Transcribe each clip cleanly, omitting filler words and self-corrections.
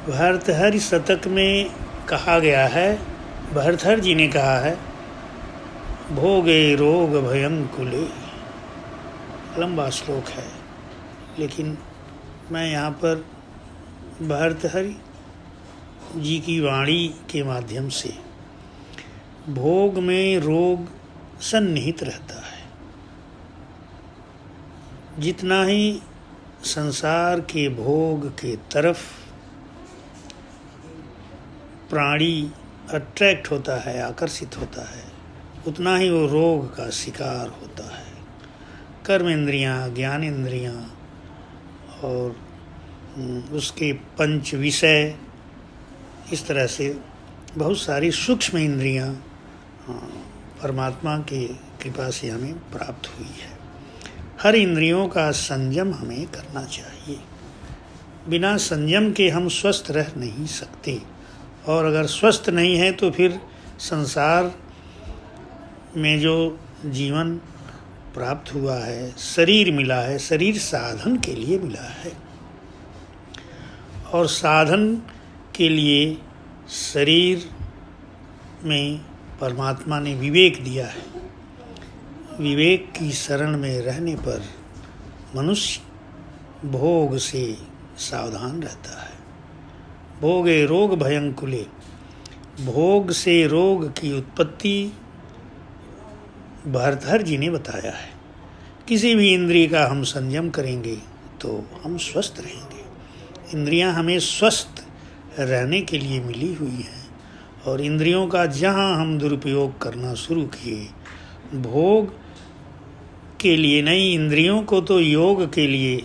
भर्तृहरि शतक में कहा गया है, भर्तृहरि जी ने कहा है, भोगे रोग भयंकुले। लंबा श्लोक है, लेकिन मैं यहाँ पर भर्तृहरि जी की वाणी के माध्यम से भोग में रोग सन्निहित रहता है। जितना ही संसार के भोग के तरफ प्राणी अट्रैक्ट होता है, आकर्षित होता है, उतना ही वो रोग का शिकार होता है। कर्म इंद्रियाँ, ज्ञान इंद्रियाँ और उसके पंच विषय, इस तरह से बहुत सारी सूक्ष्म इंद्रियाँ परमात्मा की कृपा से हमें प्राप्त हुई है। हर इंद्रियों का संयम हमें करना चाहिए। बिना संयम के हम स्वस्थ रह नहीं सकते, और अगर स्वस्थ नहीं है तो फिर संसार में जो जीवन प्राप्त हुआ है, शरीर मिला है, शरीर साधन के लिए मिला है, और साधन के लिए शरीर में परमात्मा ने विवेक दिया है। विवेक की शरण में रहने पर मनुष्य भोग से सावधान रहता है। भोगे रोग भयंकुले, भोग से रोग की उत्पत्ति भर्तृहरि जी ने बताया है। किसी भी इंद्रिय का हम संयम करेंगे तो हम स्वस्थ रहेंगे। इंद्रियां हमें स्वस्थ रहने के लिए मिली हुई हैं, और इंद्रियों का जहाँ हम दुरुपयोग करना शुरू किए, भोग के लिए नहीं, इंद्रियों को तो योग के लिए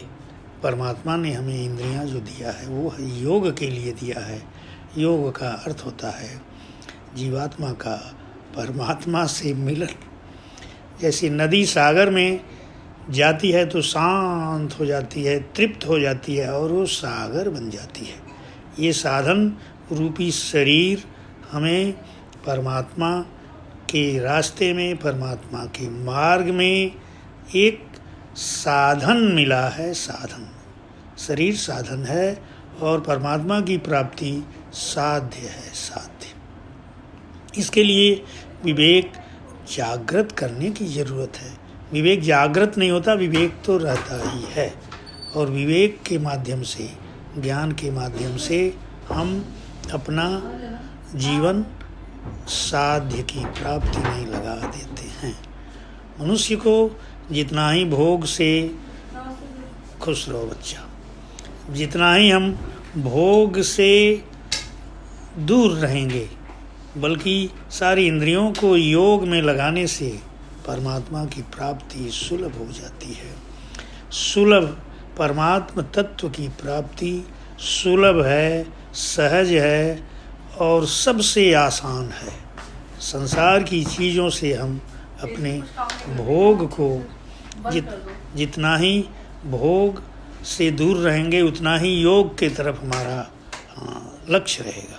परमात्मा ने हमें इंद्रियां जो दिया है वो योग के लिए दिया है। योग का अर्थ होता है जीवात्मा का परमात्मा से मिलन। जैसे नदी सागर में जाती है तो शांत हो जाती है, तृप्त हो जाती है, और वो सागर बन जाती है। ये साधन रूपी शरीर हमें परमात्मा के रास्ते में, परमात्मा के मार्ग में एक साधन मिला है। साधन, शरीर साधन है और परमात्मा की प्राप्ति साध्य है, साध्य। इसके लिए विवेक जागृत करने की ज़रूरत है। विवेक जागृत नहीं होता, विवेक तो रहता ही है, और विवेक के माध्यम से, ज्ञान के माध्यम से हम अपना जीवन साध्य की प्राप्ति में लगा देते हैं। मनुष्य को जितना ही भोग से, खुश रहो बच्चा, जितना ही हम भोग से दूर रहेंगे, बल्कि सारी इंद्रियों को योग में लगाने से परमात्मा की प्राप्ति सुलभ हो जाती है। सुलभ परमात्म तत्व की प्राप्ति सुलभ है, सहज है और सबसे आसान है। संसार की चीज़ों से हम अपने भोग को जितना ही भोग से दूर रहेंगे, उतना ही योग के तरफ हमारा लक्ष्य रहेगा।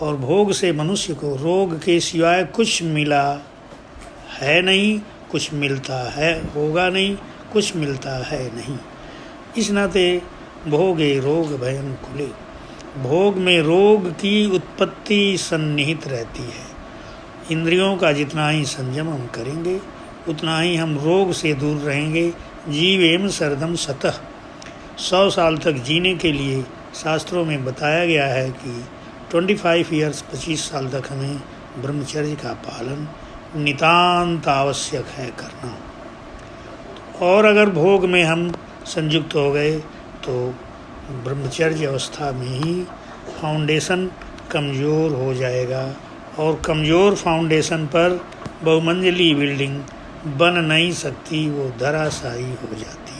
और भोग से मनुष्य को रोग के सिवाय कुछ मिला है नहीं, कुछ मिलता है होगा नहीं, कुछ मिलता है नहीं। इस नाते भोगे रोग भयंकुले, भोग में रोग की उत्पत्ति सन्निहित रहती है। इंद्रियों का जितना ही संयम हम करेंगे, उतना ही हम रोग से दूर रहेंगे। जीवेम शरदम शतः, 100 साल तक जीने के लिए शास्त्रों में बताया गया है कि 25 ईयर्स, 25 साल तक हमें ब्रह्मचर्य का पालन नितांत आवश्यक है करना। और अगर भोग में हम संयुक्त हो गए तो ब्रह्मचर्य अवस्था में ही फाउंडेशन कमज़ोर हो जाएगा, और कमज़ोर फाउंडेशन पर बहुमंजिली बिल्डिंग बन नहीं सकती, वो धराशायी हो जाती है।